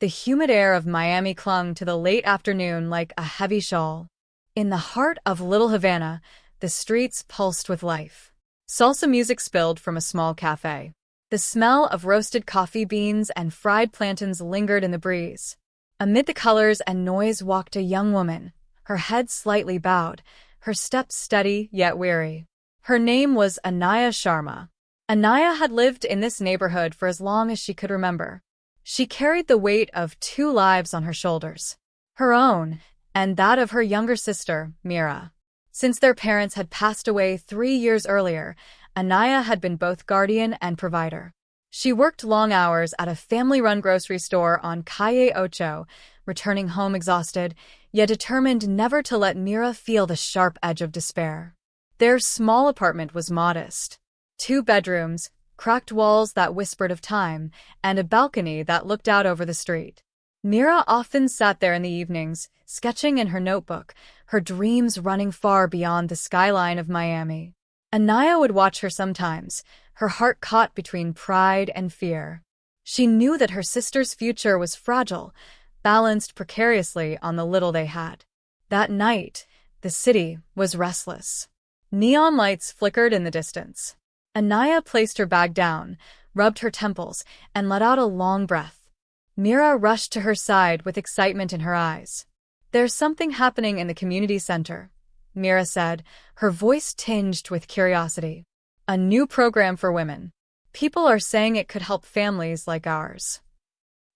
The humid air of Miami clung to the late afternoon like a heavy shawl. In the heart of Little Havana, the streets pulsed with life. Salsa music spilled from a small cafe. The smell of roasted coffee beans and fried plantains lingered in the breeze. Amid the colors and noise walked a young woman, her head slightly bowed, her steps steady yet weary. Her name was Anaya Sharma. Anaya had lived in this neighborhood for as long as she could remember. She carried the weight of two lives on her shoulders, her own and that of her younger sister, Mira. Since their parents had passed away 3 years earlier, Anaya had been both guardian and provider. She worked long hours at a family-run grocery store on Calle Ocho, returning home exhausted, yet determined never to let Mira feel the sharp edge of despair. Their small apartment was modest. 2 bedrooms, cracked walls that whispered of time, and a balcony that looked out over the street. Mira often sat there in the evenings, sketching in her notebook, her dreams running far beyond the skyline of Miami. Anaya would watch her sometimes, her heart caught between pride and fear. She knew that her sister's future was fragile, balanced precariously on the little they had. That night, the city was restless. Neon lights flickered in the distance. Anaya placed her bag down, rubbed her temples, and let out a long breath. Mira rushed to her side with excitement in her eyes. "There's something happening in the community center," Mira said, her voice tinged with curiosity. "A new program for women. People are saying it could help families like ours."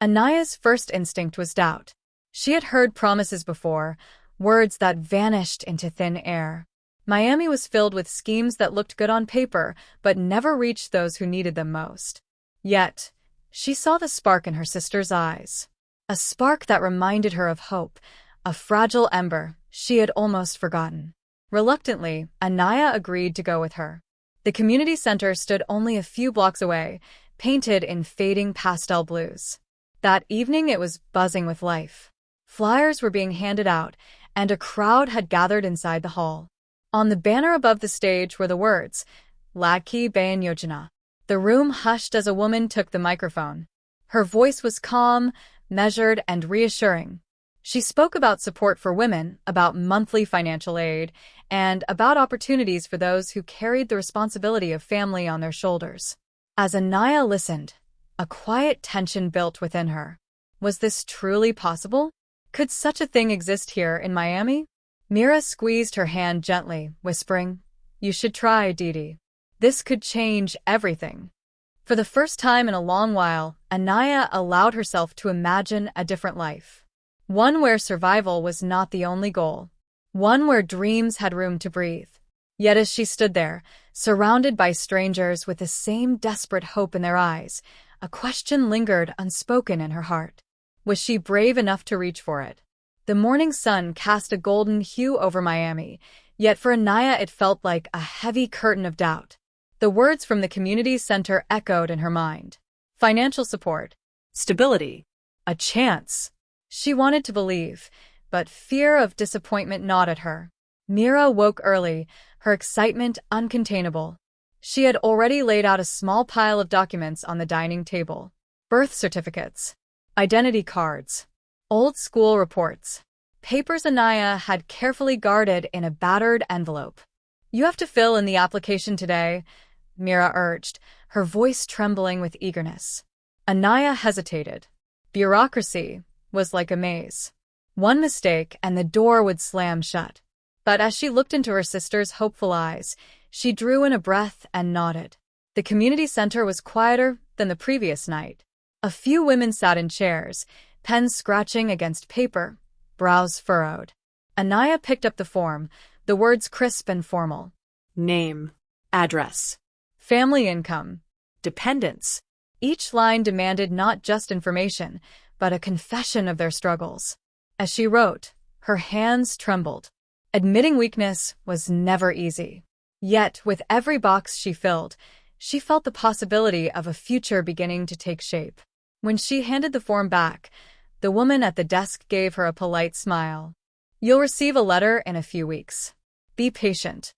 Anaya's first instinct was doubt. She had heard promises before, words that vanished into thin air. Miami was filled with schemes that looked good on paper, but never reached those who needed them most. Yet, she saw the spark in her sister's eyes. A spark that reminded her of hope, a fragile ember she had almost forgotten. Reluctantly, Anaya agreed to go with her. The community center stood only a few blocks away, painted in fading pastel blues. That evening it was buzzing with life. Flyers were being handed out, and a crowd had gathered inside the hall. On the banner above the stage were the words, "Ladki Bayan Yojana." The room hushed as a woman took the microphone. Her voice was calm, measured, and reassuring. She spoke about support for women, about monthly financial aid, and about opportunities for those who carried the responsibility of family on their shoulders. As Anaya listened, a quiet tension built within her. Was this truly possible? Could such a thing exist here in Miami? Mira squeezed her hand gently, whispering, "You should try, Didi. This could change everything." For the first time in a long while, Anaya allowed herself to imagine a different life. One where survival was not the only goal. One where dreams had room to breathe. Yet as she stood there, surrounded by strangers with the same desperate hope in their eyes, a question lingered unspoken in her heart. Was she brave enough to reach for it? The morning sun cast a golden hue over Miami, yet for Anaya it felt like a heavy curtain of doubt. The words from the community center echoed in her mind. Financial support. Stability. A chance. She wanted to believe, but fear of disappointment gnawed at her. Mira woke early, her excitement uncontainable. She had already laid out a small pile of documents on the dining table. Birth certificates. Identity cards. Old school reports. Papers Anaya had carefully guarded in a battered envelope. "You have to fill in the application today," Mira urged, her voice trembling with eagerness. Anaya hesitated. Bureaucracy was like a maze. One mistake and the door would slam shut. But as she looked into her sister's hopeful eyes, she drew in a breath and nodded. The community center was quieter than the previous night. A few women sat in chairs, pens scratching against paper, brows furrowed. Anaya picked up the form, the words crisp and formal. Name, address, family income, dependents. Each line demanded not just information, but a confession of their struggles. As she wrote, her hands trembled. Admitting weakness was never easy. Yet, with every box she filled, she felt the possibility of a future beginning to take shape. When she handed the form back, the woman at the desk gave her a polite smile. "You'll receive a letter in a few weeks. Be patient."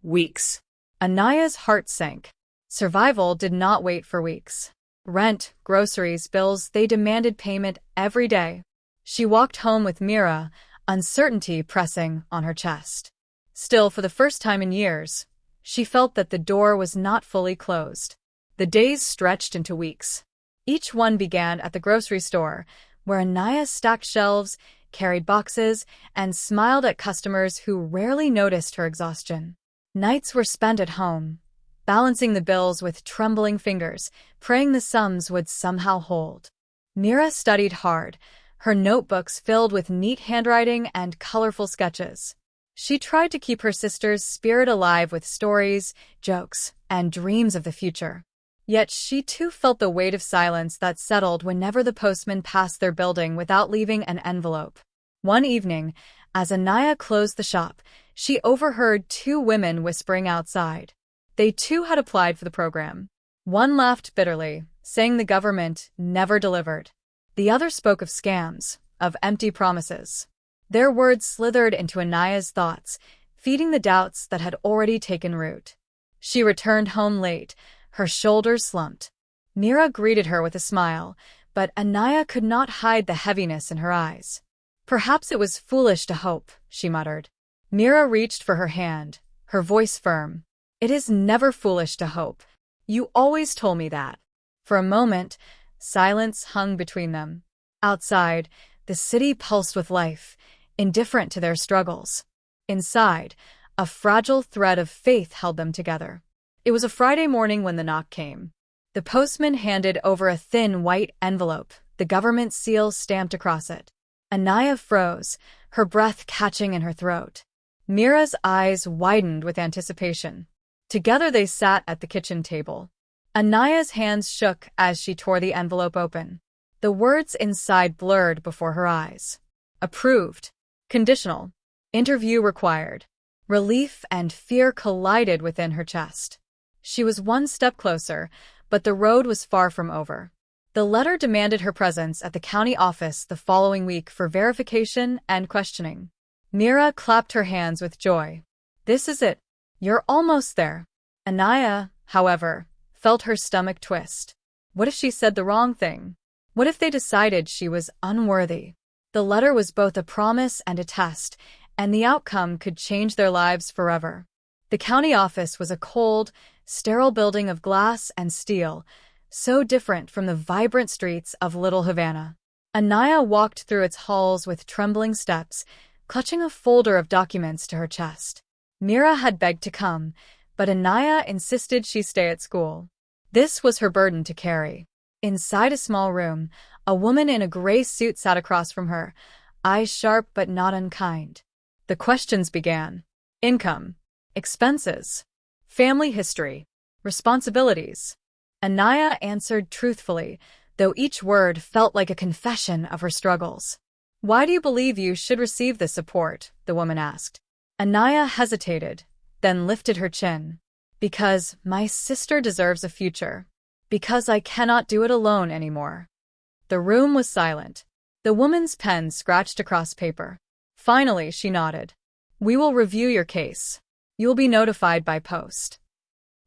Weeks. Anaya's heart sank. Survival did not wait for weeks. Rent, groceries, bills, they demanded payment every day. She walked home with Mira, uncertainty pressing on her chest. Still, for the first time in years, she felt that the door was not fully closed. The days stretched into weeks. Each one began at the grocery store, where Anaya stacked shelves, carried boxes, and smiled at customers who rarely noticed her exhaustion. Nights were spent at home, balancing the bills with trembling fingers, praying the sums would somehow hold. Mira studied hard, her notebooks filled with neat handwriting and colorful sketches. She tried to keep her sister's spirit alive with stories, jokes, and dreams of the future. Yet she too felt the weight of silence that settled whenever the postman passed their building without leaving an envelope. One evening, as Anaya closed the shop, she overheard two women whispering outside. They too had applied for the program. One laughed bitterly, saying the government never delivered. The other spoke of scams, of empty promises. Their words slithered into Anaya's thoughts, feeding the doubts that had already taken root. She returned home late, her shoulders slumped. Mira greeted her with a smile, but Anaya could not hide the heaviness in her eyes. Perhaps it was foolish to hope, she muttered. Mira reached for her hand, her voice firm. It is never foolish to hope. You always told me that. For a moment, silence hung between them. Outside, the city pulsed with life, indifferent to their struggles. Inside, a fragile thread of faith held them together. It was a Friday morning when the knock came. The postman handed over a thin white envelope, the government seal stamped across it. Anaya froze, her breath catching in her throat. Mira's eyes widened with anticipation. Together they sat at the kitchen table. Anaya's hands shook as she tore the envelope open. The words inside blurred before her eyes. Approved. Conditional. Interview required. Relief and fear collided within her chest. She was one step closer, but the road was far from over. The letter demanded her presence at the county office the following week for verification and questioning. Mira clapped her hands with joy. This is it. You're almost there. Anaya, however, felt her stomach twist. What if she said the wrong thing? What if they decided she was unworthy? The letter was both a promise and a test, and the outcome could change their lives forever. The county office was a cold, sterile building of glass and steel, so different from the vibrant streets of Little Havana. Anaya walked through its halls with trembling steps, clutching a folder of documents to her chest. Mira had begged to come, but Anaya insisted she stay at school. This was her burden to carry. Inside a small room, a woman in a gray suit sat across from her, eyes sharp but not unkind. The questions began. Income, expenses, family history, responsibilities. Anaya answered truthfully, though each word felt like a confession of her struggles. Why do you believe you should receive this support? The woman asked. Anaya hesitated, then lifted her chin. Because my sister deserves a future. Because I cannot do it alone anymore. The room was silent. The woman's pen scratched across paper. Finally, she nodded. We will review your case. You will be notified by post.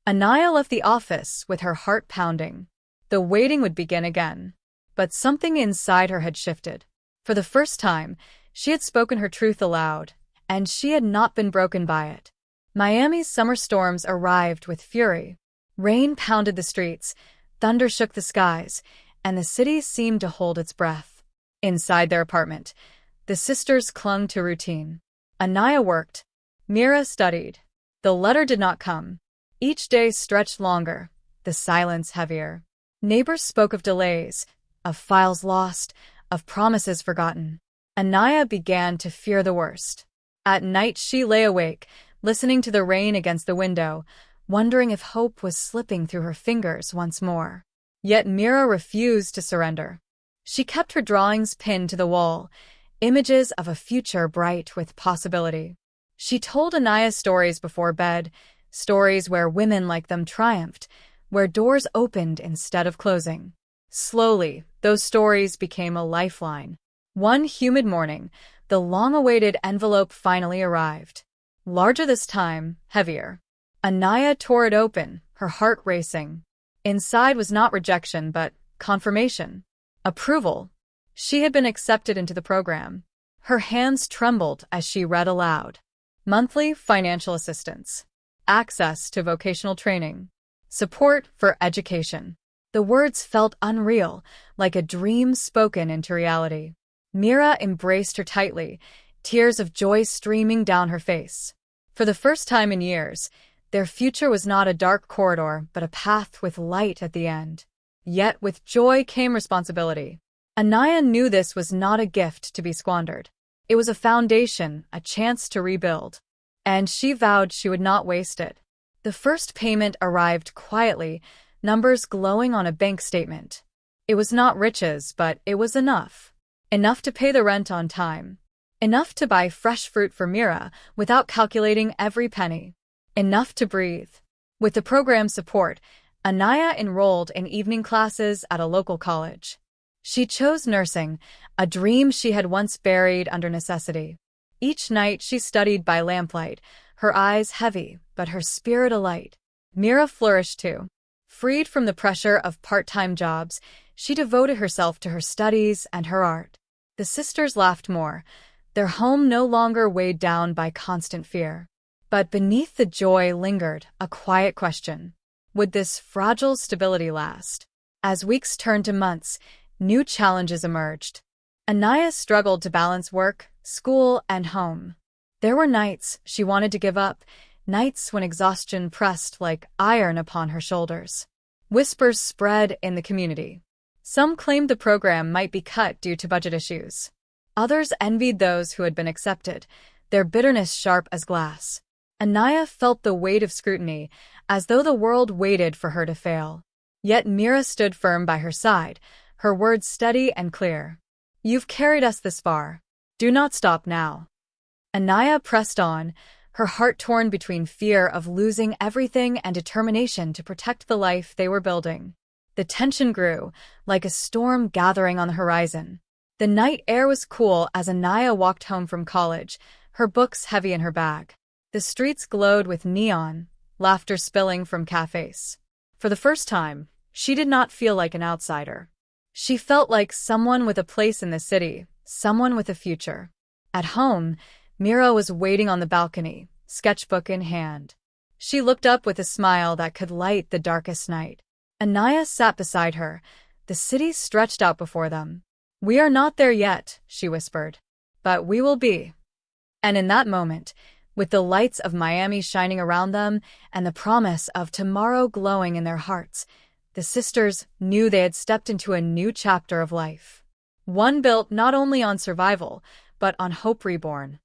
Anaya left the office with her heart pounding. The waiting would begin again. But something inside her had shifted. For the first time, she had spoken her truth aloud, and she had not been broken by it. Miami's summer storms arrived with fury. Rain pounded the streets, thunder shook the skies, and the city seemed to hold its breath. Inside their apartment, the sisters clung to routine. Anaya worked. Mira studied. The letter did not come. Each day stretched longer, the silence heavier. Neighbors spoke of delays, of files lost, of promises forgotten. Anaya began to fear the worst. At night she lay awake, listening to the rain against the window, wondering if hope was slipping through her fingers once more. Yet Mira refused to surrender. She kept her drawings pinned to the wall, images of a future bright with possibility. She told Anaya stories before bed, stories where women like them triumphed, where doors opened instead of closing. Slowly, those stories became a lifeline. One humid morning, the long-awaited envelope finally arrived. Larger this time, heavier. Anaya tore it open, her heart racing. Inside was not rejection, but confirmation. Approval. She had been accepted into the program. Her hands trembled as she read aloud. Monthly financial assistance. Access to vocational training. Support for education. The words felt unreal, like a dream spoken into reality. Mira embraced her tightly, tears of joy streaming down her face. For the first time in years, their future was not a dark corridor, but a path with light at the end. Yet with joy came responsibility. Anaya knew this was not a gift to be squandered. It was a foundation, a chance to rebuild. And she vowed she would not waste it. The first payment arrived quietly, numbers glowing on a bank statement. It was not riches, but it was enough. Enough to pay the rent on time. Enough to buy fresh fruit for Mira without calculating every penny. Enough to breathe. With the program's support, Anaya enrolled in evening classes at a local college. She chose nursing, a dream she had once buried under necessity. Each night she studied by lamplight, her eyes heavy, but her spirit alight. Mira flourished too. Freed from the pressure of part-time jobs, she devoted herself to her studies and her art. The sisters laughed more, their home no longer weighed down by constant fear. But beneath the joy lingered a quiet question. Would this fragile stability last? As weeks turned to months, new challenges emerged. Anaya struggled to balance work, school, and home. There were nights she wanted to give up, nights when exhaustion pressed like iron upon her shoulders. Whispers spread in the community. Some claimed the program might be cut due to budget issues. Others envied those who had been accepted, their bitterness sharp as glass. Anaya felt the weight of scrutiny, as though the world waited for her to fail. Yet Mira stood firm by her side, her words steady and clear. "You've carried us this far. Do not stop now." Anaya pressed on, her heart torn between fear of losing everything and determination to protect the life they were building. The tension grew, like a storm gathering on the horizon. The night air was cool as Anaya walked home from college, her books heavy in her bag. The streets glowed with neon, laughter spilling from cafes. For the first time, she did not feel like an outsider. She felt like someone with a place in the city, someone with a future. At home, Mira was waiting on the balcony, sketchbook in hand. She looked up with a smile that could light the darkest night. Anaya sat beside her, the city stretched out before them. "We are not there yet," she whispered, "but we will be." And in that moment, with the lights of Miami shining around them and the promise of tomorrow glowing in their hearts, the sisters knew they had stepped into a new chapter of life. One built not only on survival, but on hope reborn.